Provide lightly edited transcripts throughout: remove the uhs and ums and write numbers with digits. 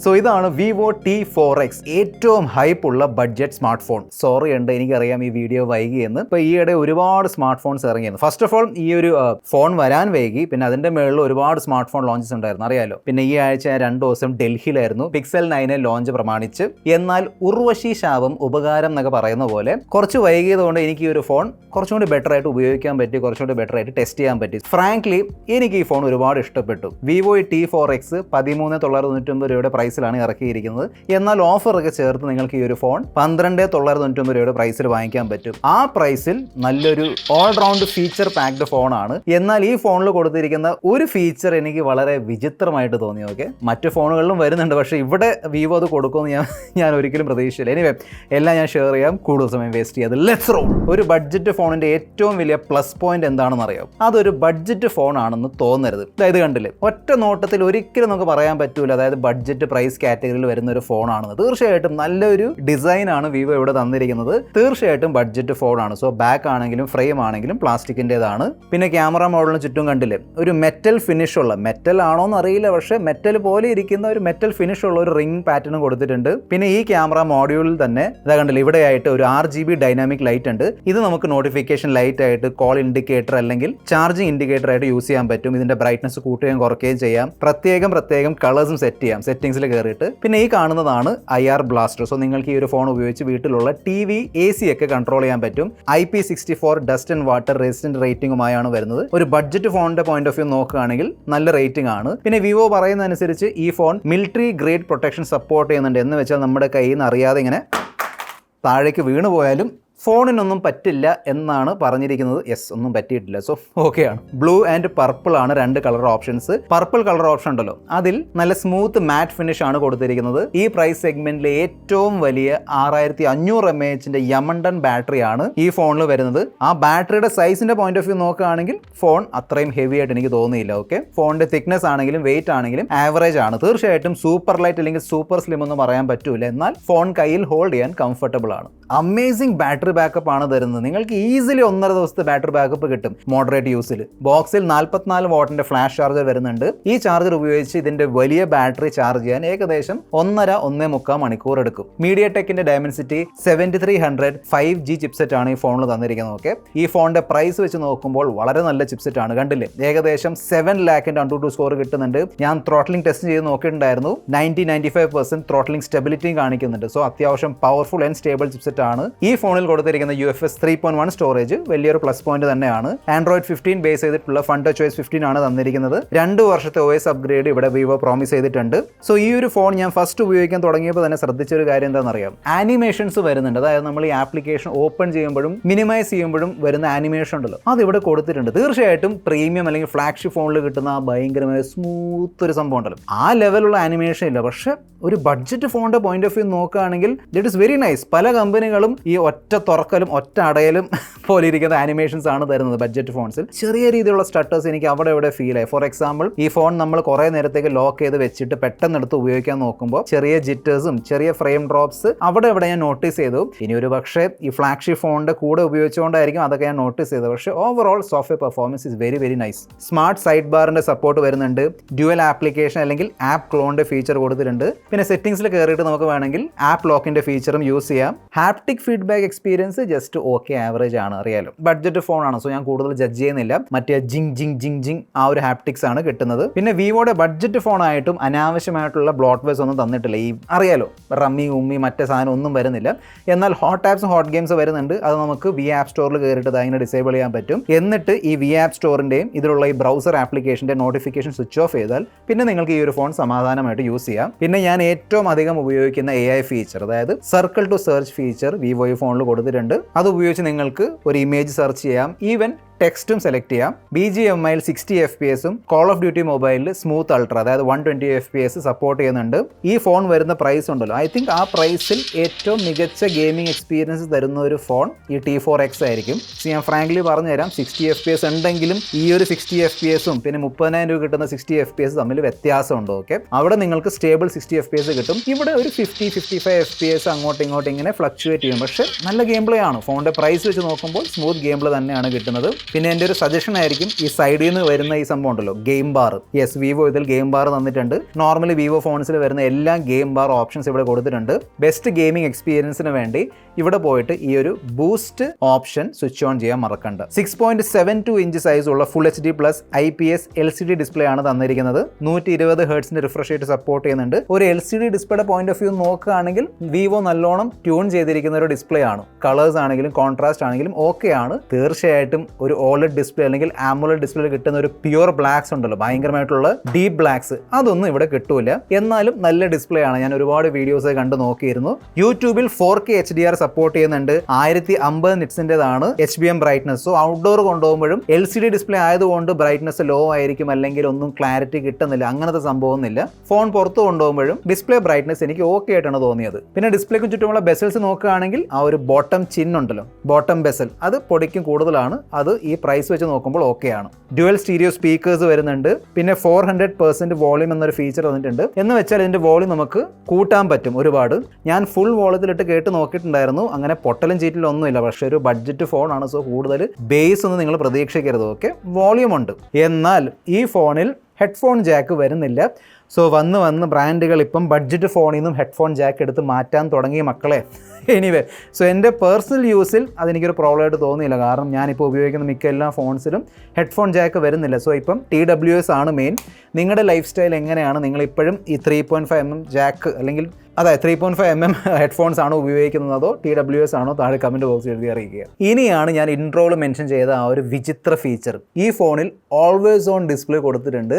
So ഇതാണ് Vivo T4X, ഏറ്റവും hype ഉള്ള ബഡ്ജറ്റ് സ്മാർട്ട് ഫോൺ. സോറി ഉണ്ട്, എനിക്കറിയാം ഈ വീഡിയോ വൈകിയെന്ന്. ഇപ്പോൾ ഈയിടെ ഒരുപാട് സ്മാർട്ട് ഫോൺസ് ഇറങ്ങിയിരുന്നു. ഫസ്റ്റ് ഓഫ് ഓൾ ഈ ഒരു ഫോൺ വരാൻ വൈകി, പിന്നെ അതിന്റെ മേളിൽ ഒരുപാട് സ്മാർട്ട് ഫോൺ ലോഞ്ചസ് ഉണ്ടായിരുന്നു, അറിയാലോ. പിന്നെ ഈ ആഴ്ച 2 ദിവസം ഡൽഹിയിലായിരുന്നു പിക്സൽ 9 ലോഞ്ച് പ്രമാണിച്ച്. എന്നാൽ ഉർവശി ശാപം ഉപകാരം എന്നൊക്കെ പറയുന്ന പോലെ കുറച്ച് വൈകിയതുകൊണ്ട് എനിക്ക് ഈ ഒരു ഫോൺ കുറച്ചും കൂടി ബെറ്റർ ആയിട്ട് ഉപയോഗിക്കാൻ പറ്റി, കുറച്ചും കൂടി ബെറ്റർ ആയിട്ട് ടെസ്റ്റ് ചെയ്യാൻ പറ്റി. ഫ്രാങ്ക്ലി എനിക്ക് ഈ ഫോൺ ഒരുപാട് ഇഷ്ടപ്പെട്ടു. വിവോ T4X 13,999 രൂപയുടെ പ്രൈസിലാണ് ഇറക്കിയിരിക്കുന്നത്. എന്നാൽ ഓഫറൊക്കെ ചേർത്ത് നിങ്ങൾക്ക് ഈ ഒരു ഫോൺ 12,999 രൂപയുടെ പ്രൈസിൽ വാങ്ങിക്കാൻ പറ്റും. ആ പ്രൈസിൽ നല്ലൊരു ഓൾറൗണ്ട് ഫീച്ചർ പാക്ഡ് ഫോണാണ്. എന്നാൽ ഈ ഫോണിൽ കൊടുത്തിരിക്കുന്ന ഒരു ഫീച്ചർ എനിക്ക് വളരെ വിചിത്രമായിട്ട് തോന്നി. ഓക്കെ, മറ്റു ഫോണുകളിലും വരുന്നുണ്ട്, പക്ഷേ ഇവിടെ വിവോ അത് കൊടുക്കുമെന്ന് ഞാൻ ഒരിക്കലും പ്രതീക്ഷിച്ചില്ല. എനിവേ, എല്ലാം ഞാൻ ഷെയർ ചെയ്യാം, കൂടുതൽ സമയം വേസ്റ്റ് ചെയ്യാതെ ലെറ്റ്സ് റോൾ. ഒരു ബഡ്ജറ്റ് ഫോണിന്റെ ഏറ്റവും വലിയ പ്ലസ് പോയിന്റ് എന്താണെന്ന് അറിയാം? അതൊരു ബഡ്ജറ്റ് ഫോൺ ആണെന്ന് തോന്നരുത്. അതായത് കണ്ടില്ലേ, ഒറ്റ നോട്ടത്തിൽ ഒരിക്കലും നമുക്ക് പറയാൻ പറ്റൂല അതായത് ബഡ്ജറ്റ് പ്രൈസ് കാറ്റഗറിയിൽ വരുന്ന ഒരു ഫോണാണെന്ന്. തീർച്ചയായിട്ടും നല്ലൊരു ഡിസൈൻ ആണ് വിവോ ഇവിടെ തന്നിരിക്കുന്നത്. തീർച്ചയായിട്ടും ബഡ്ജറ്റ് ഫോണാണ്. സോ ബാക്ക് ആണെങ്കിലും ഫ്രെയിം ആണെങ്കിലും പ്ലാസ്റ്റിക്കിൻ്റെതാണ്. പിന്നെ ക്യാമറ മോഡലിന് ചുറ്റും കണ്ടില്ലേ ഒരു മെറ്റൽ ഫിനിഷ് ഉള്ള, മെറ്റൽ ആണോന്ന് അറിയില്ല, പക്ഷേ മെറ്റൽ പോലെ ഇരിക്കുന്ന ഒരു മെറ്റൽ ഫിനിഷ് ഉള്ള ഒരു റിംഗ് പാറ്റേണും കൊടുത്തിട്ടുണ്ട്. പിന്നെ ഈ ക്യാമറ മോഡ്യൂളിൽ തന്നെ ഇതാ കണ്ടില്ല, ഇവിടെയായിട്ട് ഒരു RGB ഡൈനാമിക് ലൈറ്റ് ഉണ്ട്. ഇത് നമുക്ക് നോട്ടിഫിക്കേഷൻ ലൈറ്റ് ആയിട്ട്, കോൾ ഇൻഡിക്കേറ്റർ അല്ലെങ്കിൽ ചാർജിങ് ഇൻഡിക്കേറ്റർ ആയിട്ട് യൂസ് ചെയ്യാൻ പറ്റും. ഇതിന്റെ ബ്രൈറ്റ്നസ് കൂട്ടുകയും കുറയ്ക്കുകയും ചെയ്യാം. പ്രത്യേകം കളേഴ്സും സെറ്റ് ചെയ്യാം സെറ്റിംഗ്സിൽ കയറിയിട്ട്. പിന്നെ ഈ കാണുന്നതാണ് IR ബ്ലാസ്റ്റർ. സോ നിങ്ങൾക്ക് ഈ ഒരു ഫോൺ ഉപയോഗിച്ച് വീട്ടിലുള്ള TV, AC ഒക്കെ കൺട്രോൾ ചെയ്യാൻ പറ്റും. IP64 dust and water resistant റേറ്റിംഗുമായാണ് വരുന്നത്. ഒരു ബഡ്ജറ്റ് ഫോണിന്റെ പോയിന്റ് ഓഫ് വ്യൂ നോക്കുകയാണെങ്കിൽ നല്ല റേറ്റിംഗ് ആണ്. പിന്നെ വിവോ പറയുന്ന അനുസരിച്ച് ഈ phone military grade protection support ചെയ്യുന്നുണ്ട്. എന്ന് വെച്ചാൽ നമ്മുടെ കയ്യിൽ നിന്ന് അറിയാതെ ഇങ്ങനെ താഴേക്ക് വീണു പോയാലും ഫോണിനൊന്നും പറ്റില്ല എന്നാണ് പറഞ്ഞിരിക്കുന്നത്. യെസ്, ഒന്നും പറ്റിയിട്ടില്ല. സോ ഓക്കെയാണ്. ബ്ലൂ ആൻഡ് പർപ്പിൾ ആണ് 2 colour options. Purple colour option ഉണ്ടല്ലോ, അതിൽ നല്ല സ്മൂത്ത് മാറ്റ് ഫിനിഷ് ആണ് കൊടുത്തിരിക്കുന്നത്. ഈ പ്രൈസ് സെഗ്മെന്റിലെ ഏറ്റവും വലിയ 6500 mAh യമണ്ടൻ ബാറ്ററി ആണ് ഈ ഫോണിൽ വരുന്നത്. ആ ബാറ്ററിയുടെ സൈസിന്റെ പോയിന്റ് ഓഫ് വ്യൂ നോക്കുകയാണെങ്കിൽ ഫോൺ അത്രയും ഹെവി ആയിട്ട് എനിക്ക് തോന്നിയില്ല. ഓക്കെ, ഫോണിന്റെ തിക്നെസ് ആണെങ്കിലും വെയിറ്റ് ആണെങ്കിലും ആവറേജ് ആണ്. തീർച്ചയായിട്ടും സൂപ്പർ ലൈറ്റ് അല്ലെങ്കിൽ സൂപ്പർ സ്ലിം ഒന്നും പറയാൻ പറ്റൂല. എന്നാൽ ഫോൺ കയ്യിൽ ഹോൾഡ് ചെയ്യാൻ കംഫർട്ടബിൾ ആണ്. അമേസിംഗ് ബാറ്ററി ബാക്കപ്പ് ആണ് തരുന്നത്. നിങ്ങൾക്ക് ഈസിലി 1.5 ദിവസത്തെ ബാറ്ററി ബാക്കപ്പ് കിട്ടും മോഡറേറ്റ് യൂസിൽ. ബോക്സിൽ 44 വാട്ടിന്റെ ഫ്ലാഷ് ചാർജർ വരുന്നുണ്ട്. ഈ ചാർജർ ഉപയോഗിച്ച് ഇതിന്റെ വലിയ ബാറ്ററി ചാർജ് ചെയ്യാൻ ഏകദേശം 1.5 മണിക്കൂർ എടുക്കും. MediaTekന്റെ Dimensity 7300 5G ചിപ്സെറ്റ് ആണ് ഈ ഫോണിൽ തന്നിരിക്കുന്നത്. ഓക്കെ, ഈ ഫോണിന്റെ പ്രൈസ് വെച്ച് നോക്കുമ്പോൾ വളരെ നല്ല ചിപ്സെറ്റ് ആണ്. കണ്ടില്ലേ, ഏകദേശം 7 lakhന്റെ AnTuTu സ്കോർ കിട്ടുന്നുണ്ട്. ഞാൻ ത്രോട്ട്ലിംഗ് ടെസ്റ്റ് ചെയ്ത് നോക്കിയിട്ടുണ്ടായിരുന്നു. 90-95% ത്രോട്ട്ലിംഗ് സ്റ്റെബിലിറ്റിയും കാണിക്കുന്നുണ്ട്. സോ അത്യാവശ്യം പവർഫുൾ ആൻഡ് സ്റ്റേബിൾ ചിപ്സെറ്റ് ആണ്. ഈ ഫോണിൽ കൊടുത്തിരിക്കുന്ന UFS 3.1 സ്റ്റോറേജ് വലിയൊരു പ്ലസ് പോയിന്റ് തന്നെയാണ്. Android 15 ബേസ് ചെയ്തിട്ടുള്ള FunTouchOS 15 ആണ് തന്നിരിക്കുന്നത്. 2 വർഷത്തെ OS അപ്ഗ്രേഡ് ഇവിടെ വിവോ പ്രോമിസ് ചെയ്തിട്ടുണ്ട്. സോ ഈ ഒരു ഫോൺ ഞാൻ ഫസ്റ്റ് ഉപയോഗിക്കാൻ തുടങ്ങിയപ്പോൾ തന്നെ ശ്രദ്ധിച്ചൊരു കാര്യം എന്താണെന്നറിയാം? ആനിമേഷൻസ് വരുന്നുണ്ട്. അതായത് നമ്മൾ ഈ ആപ്ലിക്കേഷൻ ഓപ്പൺ ചെയ്യുമ്പോഴും മിനിമൈസ് ചെയ്യുമ്പോഴും വരുന്ന ആനിമേഷൻ ഉണ്ടല്ലോ, അത് ഇവിടെ കൊടുത്തിട്ടുണ്ട്. തീർച്ചയായിട്ടും പ്രീമിയം അല്ലെങ്കിൽ ഫ്ലാഗ്ഷിപ്പ് ഫോണിൽ കിട്ടുന്ന ആ ഭയങ്കരമായ സ്മൂത്ത് ഒരു സംഭവം ഉണ്ടല്ലോ, ആ ലെവലുള്ള ആനിമേഷൻ ഇല്ല. പക്ഷെ ഒരു ബഡ്ജറ്റ് ഫോണിന്റെ പോയിന്റ് ഓഫ് വ്യൂ നോക്കുകയാണെങ്കിൽ ഇറ്റ് ഇസ് വെരി നൈസ്. പല കമ്പനികളും ഈ ഒറ്റ തുറക്കലും ഒറ്റ അടയലും പോലെ ഇരിക്കുന്ന ആനിമേഷൻസ് ആണ് തരുന്നത് ബഡ്ജറ്റ് ഫോൺസിൽ. ചെറിയ രീതിയിലുള്ള സ്റ്റട്ടേഴ്സ് എനിക്ക് അവിടെ ഇവിടെ ഫീൽ ആയി. ഫോർ എക്സാമ്പിൾ, ഈ ഫോൺ നമ്മൾ കുറേ നേരത്തേക്ക് ലോക്ക് ചെയ്ത് വെച്ചിട്ട് പെട്ടെന്ന് എടുത്ത് ഉപയോഗിക്കാൻ നോക്കുമ്പോൾ ചെറിയ ജിറ്റേഴ്സും ചെറിയ ഫ്രെയിം ഡ്രോപ്സ് അവിടെ ഇവിടെ ഞാൻ നോട്ടീസ് ചെയ്തു. ഇനി ഒരു പക്ഷേ ഈ ഫ്ലാഗ്ഷിപ്പ് ഫോണിന്റെ കൂടെ ഉപയോഗിച്ചുകൊണ്ടായിരിക്കും അതൊക്കെ ഞാൻ നോട്ടീസ് ചെയ്തത്. പക്ഷേ overall software performance is very very nice. Smart side ബാറിന്റെ സപ്പോർട്ട് വരുന്നുണ്ട്. ഡ്യുവൽ ആപ്ലിക്കേഷൻ അല്ലെങ്കിൽ ആപ്പ് ക്ലോണിന്റെ ഫീച്ചർ കൊടുത്തിട്ടുണ്ട്. പിന്നെ സെറ്റിംഗ്സിൽ കയറിയിട്ട് നമുക്ക് വേണമെങ്കിൽ ആപ്പ് ലോക്കിന്റെ ഫീച്ചറും യൂസ് ചെയ്യാം. Haptic feedback experience just okay, average ആണ്. അറിയാലോ, ബഡ്ജറ്റ് ഫോണാണ്. സോ ഞാൻ കൂടുതൽ ജഡ്ജ് ചെയ്യുന്നില്ല. മറ്റേ ജിങ് ജിങ് ജിങ് ജിങ് ആ ഒരു ഹാപ്റ്റിക്സ് ആണ് കിട്ടുന്നത്. പിന്നെ വിവോയുടെ ബഡ്ജറ്റ് ഫോണായിട്ടും അനാവശ്യമായിട്ടുള്ള ബ്ലോട്ട് വേസ് ഒന്നും തന്നിട്ടില്ല. ഈ അറിയാലോ, റമ്മി ഉമ്മി മറ്റേ സാധനം ഒന്നും വരുന്നില്ല. എന്നാൽ ഹോട്ട് ആപ്സും ഹോട്ട് ഗെയിംസ് വരുന്നുണ്ട്. അത് നമുക്ക് വി ആപ്പ് സ്റ്റോറിൽ കയറിയിട്ട് അതിനെ ഡിസേബിൾ ചെയ്യാൻ പറ്റും. എന്നിട്ട് ഈ വി ആപ്പ് സ്റ്റോറിന്റെയും ഇതിലുള്ള ഈ ബ്രൗസർ ആപ്ലിക്കേഷന്റെ നോട്ടിഫിക്കേഷൻ സ്വിച്ച് ഓഫ് ചെയ്താൽ പിന്നെ നിങ്ങൾക്ക് ഈ ഒരു ഫോൺ സമാധാനമായിട്ട് യൂസ് ചെയ്യാം. പിന്നെ ഞാൻ ഏറ്റവും അധികം ഉപയോഗിക്കുന്ന AI ഫീച്ചർ, അതായത് circle to search feature Vivo ഈ ഫോണിൽ കൊടുത്തിട്ടുണ്ട്. അത് ഉപയോഗിച്ച് നിങ്ങൾക്ക് ഒരു ഇമേജ് സെർച്ച് ചെയ്യാം. ഈവൻ ടെക്സ്റ്റും സെലക്ട് ചെയ്യാം. BGMIയിൽ 60 FPS കോൾ ഓഫ് ഡ്യൂട്ടി മൊബൈലിൽ സ്മൂത്ത് അൾട്ര അതായത് 120 FPS സപ്പോർട്ട് ചെയ്യുന്നുണ്ട്. ഈ ഫോൺ വരുന്ന പ്രൈസ് ഉണ്ടല്ലോ, ഐ തിങ്ക് ആ പ്രൈസിൽ ഏറ്റവും മികച്ച ഗെയിമിംഗ് എക്സ്പീരിയൻസ് തരുന്ന ഒരു ഫോൺ ഈ T4X ആയിരിക്കും. ഞാൻ ഫ്രാങ്ക്ലി പറഞ്ഞുതരാം, 60 FPS ഉണ്ടെങ്കിലും ഈ ഒരു 60 FPS പിന്നെ 30,000 രൂപ കിട്ടുന്ന 60 FPS തമ്മിൽ വ്യത്യാസമുണ്ട്. ഓക്കെ, അവിടെ നിങ്ങൾക്ക് സ്റ്റേബിൾ 60 FPS കിട്ടും. ഇവിടെ ഒരു 50-55 FPS അങ്ങോട്ടും ഇങ്ങോട്ടും ഇങ്ങനെ ഫ്ലക്ച്വേറ്റ് ചെയ്യും. പക്ഷേ നല്ല ഗെയിം പ്ലേ ആണ്. ഫോണിന്റെ പ്രൈസ് വെച്ച് നോക്കുമ്പോൾ സ്മൂത്ത് ഗെയിം പ്ലേ തന്നെയാണ് കിട്ടുന്നത്. പിന്നെ എൻ്റെ ഒരു സജഷൻ ആയിരിക്കും ഈ സൈഡിൽ നിന്ന് വരുന്ന ഈ സംഭവം ഉണ്ടല്ലോ, ഗെയിം ബാർ. യെസ്, വിവോ ഇതിൽ ഗെയിം ബാർ തന്നിട്ടുണ്ട്. നോർമലി വിവോ ഫോൺസിൽ വരുന്ന എല്ലാ ഗെയിം ബാർ ഓപ്ഷൻസ് ഇവിടെ കൊടുത്തിട്ടുണ്ട്. ബെസ്റ്റ് ഗെയിമിംഗ് എക്സ്പീരിയൻസിന് വേണ്ടി ഇവിടെ പോയിട്ട് ഈ ഒരു ബൂസ്റ്റ് ഓപ്ഷൻ സ്വിച്ച് ഓൺ ചെയ്യാൻ മറക്കണ്ട. 6.72 ഇഞ്ച് സൈസ് ഉള്ള full HD plus IPS LCD display ആണ് തന്നിരിക്കുന്നത്. 120 ഹെർട്സിന്റെ റിഫ്രഷ് റേറ്റ് സപ്പോർട്ട് ചെയ്യുന്നുണ്ട്. ഒരു LCD ഡിസ്പ്ലേയുടെ പോയിന്റ് ഓഫ് വ്യൂ നോക്കുകയാണെങ്കിൽ വിവോ നല്ലോണം ട്യൂൺ ചെയ്തിരിക്കുന്ന ഒരു ഡിസ്പ്ലേ ആണ്. കളേഴ്സ് ആണെങ്കിലും കോൺട്രാസ്റ്റ് ആണെങ്കിലും ഓക്കെ ആണ്. തീർച്ചയായിട്ടും ഒരു OLED ഡിസ്പ്ലേ അല്ലെങ്കിൽ AMOLED ഡിസ്പ്ലേ കിട്ടുന്ന ഒരു പ്യുവർ ബ്ലാക്സ് ഉണ്ടല്ലോ, ഭയങ്കരമായിട്ടുള്ള ഡീപ് ബ്ലാക്സ്, അതൊന്നും ഇവിടെ കിട്ടൂല. എന്നാലും നല്ല ഡിസ്പ്ലേ ആണ്. ഞാൻ ഒരുപാട് വീഡിയോസ് കണ്ടു നോക്കിയിരുന്നു. യൂട്യൂബിൽ 4K HDR സപ്പോർട്ട് ചെയ്യുന്നുണ്ട്. 1050 നിറ്റ്സിൻ്റെതാണ് HBM ബ്രൈറ്റ്നസ്. സോ ഔട്ട്ഡോർ കൊണ്ടുപോകുമ്പോഴും LCD ഡിസ്പ്ലേ ആയതുകൊണ്ട് ബ്രൈറ്റ്നസ് ലോ ആയിരിക്കും, അല്ലെങ്കിൽ ഒന്നും ക്ലാരിറ്റി കിട്ടുന്നില്ല, അങ്ങനത്തെ സംഭവമൊന്നുമില്ല. ഫോൺ പുറത്ത് കൊണ്ടുപോകുമ്പോഴും ഡിസ്പ്ലേ ബ്രൈറ്റ്നസ് എനിക്ക് ഓക്കെ ആയിട്ടാണ് തോന്നിയത്. പിന്നെ ഡിസ്പ്ലേക്ക് ചുറ്റുമുള്ള ബെസൽസ് നോക്കുകയാണെങ്കിൽ ആ ഒരു ബോട്ടം ചിൻ ഉണ്ടല്ലോ, ബോട്ടം ബെസൽ, അത് പൊടിക്കും കൂടുതലാണ്. അത് ഈ പ്രൈസ് വെച്ച് നോക്കുമ്പോൾ ഓക്കെയാണ്. ഡ്യുവൽ സ്റ്റീരിയോ സ്പീക്കേഴ്സ് വരുന്നുണ്ട്. പിന്നെ 400% വോളിയം എന്നൊരു ഫീച്ചർ വന്നിട്ടുണ്ട്. എന്ന് വെച്ചാൽ ഇതിന്റെ വോളിയം നമുക്ക് കൂട്ടാൻ പറ്റും ഒരുപാട്. ഞാൻ ഫുൾ വോളിയത്തിലിട്ട് കേട്ട് നോക്കിയിട്ടുണ്ടായിരുന്നു. അങ്ങനെ പൊട്ടലും ചീറ്റിലും ഒന്നുമില്ല. പക്ഷേ ഒരു ബഡ്ജറ്റ് ഫോണാണ്. സോ കൂടുതൽ ബേസ് ഒന്നും നിങ്ങൾ പ്രതീക്ഷിക്കരുത്. ഓക്കെ, വോളിയം ഉണ്ട്. എന്നാൽ ഈ ഫോണിൽ ഹെഡ്ഫോൺ ജാക്ക് വരുന്നില്ല. സോ വന്ന് ബ്രാൻഡുകൾ ഇപ്പം ബഡ്ജറ്റ് ഫോണിൽ നിന്നും ഹെഡ്ഫോൺ ജാക്ക് എടുത്ത് മാറ്റാൻ തുടങ്ങിയ മക്കളെ. എനിവേ, സോ എൻ്റെ പേഴ്സണൽ യൂസിൽ അതെനിക്കൊരു പ്രോബ്ലമായിട്ട് തോന്നിയില്ല. കാരണം ഞാനിപ്പോൾ ഉപയോഗിക്കുന്ന മിക്ക എല്ലാ ഫോൺസിലും ഹെഡ്ഫോൺ ജാക്ക് വരുന്നില്ല. സോ ഇപ്പം TWS ആണ് മെയിൻ. നിങ്ങളുടെ ലൈഫ് സ്റ്റൈൽ എങ്ങനെയാണ്? നിങ്ങളിപ്പോഴും ഈ 3.5mm ജാക്ക് അല്ലെങ്കിൽ 3.5mm ഹെഡ്ഫോൺസ് ആണോ ഉപയോഗിക്കുന്നതോ TWS ആണോ? താഴെ കമൻറ്റ് ബോക്സിൽ എഴുതി അറിയിക്കുക. ഇനിയാണ് ഞാൻ ഇൻട്രോയിൽ മെൻഷൻ ചെയ്ത ആ ഒരു വിചിത്ര ഫീച്ചർ. ഈ ഫോണിൽ ഓൾവേസ് ഓൺ ഡിസ്പ്ലേ കൊടുത്തിട്ടുണ്ട്.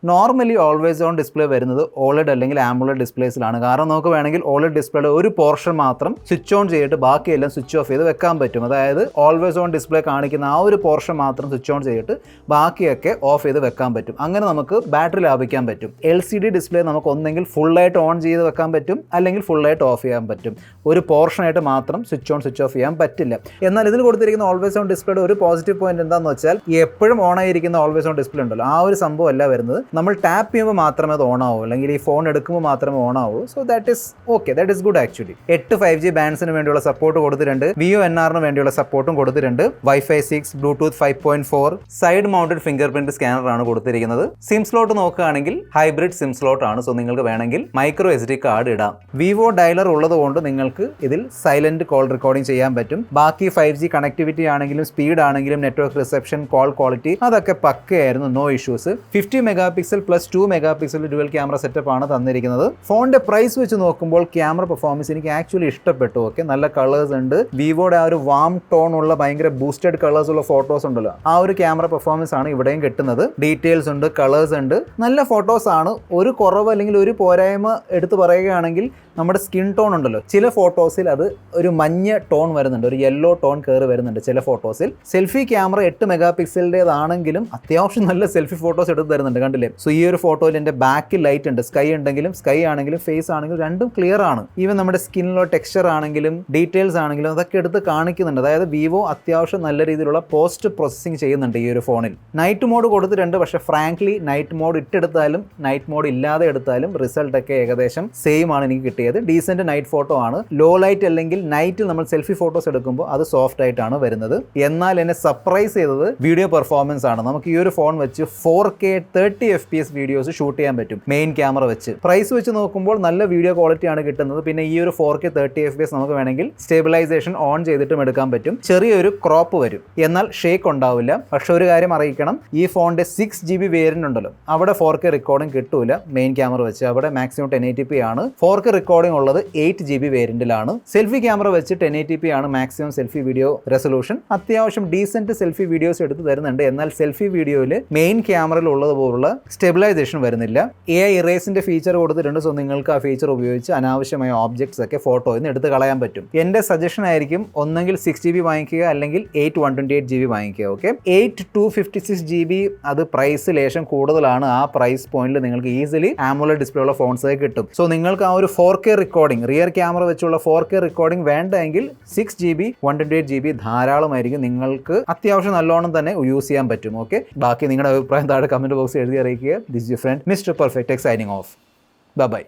നോർമലി ഓൾവേസ് ഓൺ ഡിസ്പ്ലേ വരുന്നത് OLED അല്ലെങ്കിൽ AMOLED ഡിസ്പ്ലേസിലാണ്. കാരണം നമുക്ക് വേണമെങ്കിൽ OLED ഡിസ്പ്ലേയുടെ ഒരു പോർഷൻ മാത്രം സ്വിച്ച് ഓൺ ചെയ്തിട്ട് ബാക്കിയെല്ലാം സ്വിച്ച് ഓഫ് ചെയ്ത് വെക്കാൻ പറ്റും. അതായത് ഓൾവേസ് ഓൺ ഡിസ്പ്ലേ കാണിക്കുന്ന ആ ഒരു പോർഷൻ മാത്രം സ്വിച്ച് ഓൺ ചെയ്തിട്ട് ബാക്കിയൊക്കെ ഓഫ് ചെയ്ത് വെക്കാൻ പറ്റും. അങ്ങനെ നമുക്ക് ബാറ്ററി ലാഭിക്കാൻ പറ്റും. LCD ഡിസ്പ്ലേ നമുക്ക് ഒന്നെങ്കിൽ ഫുള്ളായിട്ട് ഓൺ ചെയ്ത് വെക്കാൻ പറ്റും, അല്ലെങ്കിൽ ഫുള്ളായിട്ട് ഓഫ് ചെയ്യാൻ പറ്റും. ഒരു പോർഷനായിട്ട് മാത്രം സ്വിച്ച് ഓൺ സ്വിച്ച് ഓഫ് ചെയ്യാൻ പറ്റില്ല. എന്നാൽ ഇതിൽ കൊടുത്തിരിക്കുന്ന ഓൾവേസ് ഓൺ ഡിസ്പ്ലേയുടെ ഒരു പോസിറ്റീവ് പോയിന്റ് എന്താണെന്ന് വെച്ചാൽ, എപ്പോഴും ഓൺ ആയിരിക്കുന്ന ഓൾവേസ് ഓൺ ഡിസ്പ്ലേ ഉണ്ടല്ലോ, ആ ഒരു സംഭവം അല്ല വരുന്നത്. നമ്മൾ ടാപ്പ് ചെയ്യുമ്പോൾ മാത്രമേ അത് ഓൺ ആവൂ, അല്ലെങ്കിൽ ഈ ഫോൺ എടുക്കുമ്പോൾ മാത്രമേ ഓൺ ആവൂ. So that is okay, that is good actually. 8 5G ബാൻഡ്സിന് വേണ്ടിയുള്ള സപ്പോർട്ട് കൊടുത്തിട്ടുണ്ട്. VONRന് വേണ്ടിയുള്ള സപ്പോർട്ടും കൊടുത്തിട്ടുണ്ട്. Wi-Fi 6, Bluetooth 5.4, side mounted finger print സ്കാനറാണ് കൊടുത്തിരിക്കുന്നത്. സിം സ്ലോട്ട് നോക്കുകയാണെങ്കിൽ ഹൈബ്രിഡ് സിം സ്ലോട്ട് ആണ്. സോ നിങ്ങൾക്ക് വേണമെങ്കിൽ മൈക്രോ SD കാർഡ് ഇടാം. വിവോ ഡയലർ ഉള്ളതുകൊണ്ട് നിങ്ങൾക്ക് ഇതിൽ സൈലന്റ് കോൾ റെക്കോർഡിംഗ് ചെയ്യാൻ പറ്റും. ബാക്കി 5G കണക്ടിവിറ്റി ആണെങ്കിലും സ്പീഡ് ആണെങ്കിലും നെറ്റ്വർക്ക് റിസപ്ഷൻ, കോൾ ക്വാളിറ്റി അതൊക്കെ പക്കയായിരുന്നു, no issues. 50 megapixel plus 2 megapixel dual camera setup ആണ് തന്നിരിക്കുന്നത്. ഫോണിന്റെ പ്രൈസ് വെച്ച് നോക്കുമ്പോൾ ക്യാമറ പെർഫോമൻസ് എനിക്ക് ആക്ച്വലി ഇഷ്ടപ്പെട്ടു. ഓക്കെ, നല്ല കളേഴ്സ് ഉണ്ട്. വിവോയുടെ ആ ഒരു വാം ടോൺ ഉള്ള ഭയങ്കര ബൂസ്റ്റഡ് കളേഴ്സ് ഉള്ള ഫോട്ടോസ് ഉണ്ടല്ലോ, ആ ഒരു ക്യാമറ പെർഫോമൻസ് ആണ് ഇവിടെയും കിട്ടുന്നത്. ഡീറ്റെയിൽസ് ഉണ്ട്, കളേഴ്സ് ഉണ്ട്, നല്ല ഫോട്ടോസ് ആണ്. ഒരു കുറവ് അല്ലെങ്കിൽ ഒരു പോരായ്മ എടുത്ത് പറയുകയാണെങ്കിൽ നമ്മുടെ സ്കിൻ ടോൺ ഉണ്ടല്ലോ, ചില ഫോട്ടോസിൽ അത് ഒരു മഞ്ഞ ടോൺ വരുന്നുണ്ട്, ഒരു യെല്ലോ ടോൺ കയറി വരുന്നുണ്ട് ചില ഫോട്ടോസിൽ. സെൽഫി ക്യാമറ 8 മെഗാപിക്സലിൻ്റെതാണെങ്കിലും അത്യാവശ്യം നല്ല സെൽഫി ഫോട്ടോസ് എടുത്ത് തരുന്നുണ്ട്, കണ്ടില്ലേ? സോ ഈ ഒരു ഫോട്ടോയിൽ എൻ്റെ ബാക്കിൽ ലൈറ്റ് ഉണ്ട്. സ്കൈ ഉണ്ടെങ്കിലും സ്കൈ ആണെങ്കിലും ഫേസ് ആണെങ്കിലും രണ്ടും ക്ലിയർ ആണ്. ഈവൻ നമ്മുടെ സ്കിന്നിലോ ടെക്സ്ചർ ആണെങ്കിലും ഡീറ്റെയിൽസ് ആണെങ്കിലും അതൊക്കെ എടുത്ത് കാണിക്കുന്നുണ്ട്. അതായത് വിവോ അത്യാവശ്യം നല്ല രീതിയിലുള്ള പോസ്റ്റ് പ്രോസസ്സിംഗ് ചെയ്യുന്നുണ്ട് ഈ ഒരു ഫോണിൽ. നൈറ്റ് മോഡ് കൊടുത്തിട്ടുണ്ട്. പക്ഷേ ഫ്രാങ്ക്ലി നൈറ്റ് മോഡ് ഇട്ടെടുത്താലും നൈറ്റ് മോഡ് ഇല്ലാതെ എടുത്താലും റിസൾട്ടൊക്കെ ഏകദേശം സെയിം ആണ് എനിക്ക് കിട്ടിയത്. ഡീസെന്റ് നൈറ്റ് ഫോട്ടോ ആണ്. ലോ ലൈറ്റ് അല്ലെങ്കിൽ നൈറ്റിൽ നമ്മൾ സെൽഫി ഫോട്ടോസ് എടുക്കുമ്പോൾ അത് സോഫ്റ്റ് ആയിട്ടാണ് വരുന്നത്. എന്നാൽ എന്നെ സർപ്രൈസ് ചെയ്തത് വീഡിയോ പെർഫോമൻസ് ആണ്. നമുക്ക് ഈ ഒരു ഫോൺ വെച്ച് 4K 30 FPS വീഡിയോസ് ഷൂട്ട് ചെയ്യാൻ പറ്റും മെയിൻ ക്യാമറ വെച്ച്. പ്രൈസ് വെച്ച് നോക്കുമ്പോൾ നല്ല വീഡിയോ ക്വാളിറ്റി ആണ് കിട്ടുന്നത്. പിന്നെ ഈ ഒരു 4K 30 FPS നമുക്ക് വേണമെങ്കിൽ സ്റ്റെബിലൈസേഷൻ ഓൺ ചെയ്തിട്ടും എടുക്കാൻ പറ്റും. ചെറിയൊരു ക്രോപ്പ് വരും, എന്നാൽ ഷേക്ക് ഉണ്ടാവില്ല. പക്ഷെ ഒരു കാര്യം അറിയിക്കണം, ഈ ഫോണിന്റെ 6GB വേരിയന്റ് ഉണ്ടല്ലോ, അവിടെ 4K റെക്കോർഡിംഗ് കിട്ടൂല മെയിൻ ക്യാമറ വെച്ച്. അവിടെ മാക്സിമം 1080p ആണ്. 4K റെക്കോർഡിംഗ് ഉള്ളത് 8GB വേരിയന്റിലാണ്. സെൽഫി ക്യാമറ വെച്ച് 1080p ആണ് മാക്സിമം സെൽഫി വീഡിയോ റെസൊല്യൂഷൻ. അത്യാവശ്യം ഡീസെന്റ് സെൽഫി വീഡിയോസ് എടുത്ത് തരുന്നുണ്ട്. എന്നാൽ സെൽഫി വീഡിയോയിൽ മെയിൻ ക്യാമറയിൽ ഉള്ളതുപോലുള്ള സ്റ്റെബിലൈസേഷൻ വരുന്നില്ല. AI ഇറേസിന്റെ ഫീച്ചർ കൊടുത്തിട്ടുണ്ട്. സോ നിങ്ങൾക്ക് ആ ഫീച്ചർ ഉപയോഗിച്ച് അനാവശ്യമായ ഓബ്ജക്ട്സ് ഒക്കെ ഫോട്ടോയിൽ നിന്ന് എടുത്ത് കളയാൻ പറ്റും. എന്റെ സജഷൻ ആയിരിക്കും ഒന്നെങ്കിൽ 6GB വാങ്ങിക്കുക, അല്ലെങ്കിൽ 8 128GB വാങ്ങിക്കുക. ഓക്കെ, 8 256GB അത് പ്രൈസ് ലേശം കൂടുതലാണ്. ആ പ്രൈസ് പോയിന്റിൽ നിങ്ങൾക്ക് ഈസിലി AMOLED ഡിസ്പ്ലേ ഉള്ള ഫോൺസ് കിട്ടും. സോ നിങ്ങൾക്ക് ആ ഒരു 4K റെക്കോർഡിംഗ്, റിയർ ക്യാമറ വെച്ചുള്ള 4K റെക്കോർഡിംഗ് വേണ്ടെങ്കിൽ 6GB 128GB ധാരാളമായിരിക്കും. നിങ്ങൾക്ക് അത്യാവശ്യം നല്ലോണം തന്നെ യൂസ് ചെയ്യാൻ പറ്റും. ഓക്കെ, ബാക്കി നിങ്ങളുടെ അഭിപ്രായം താഴെ കമന്റ് ബോക്സിൽ എഴുതി അറിയിക്കുക. This your friend mister perfect tech signing off. Bye bye.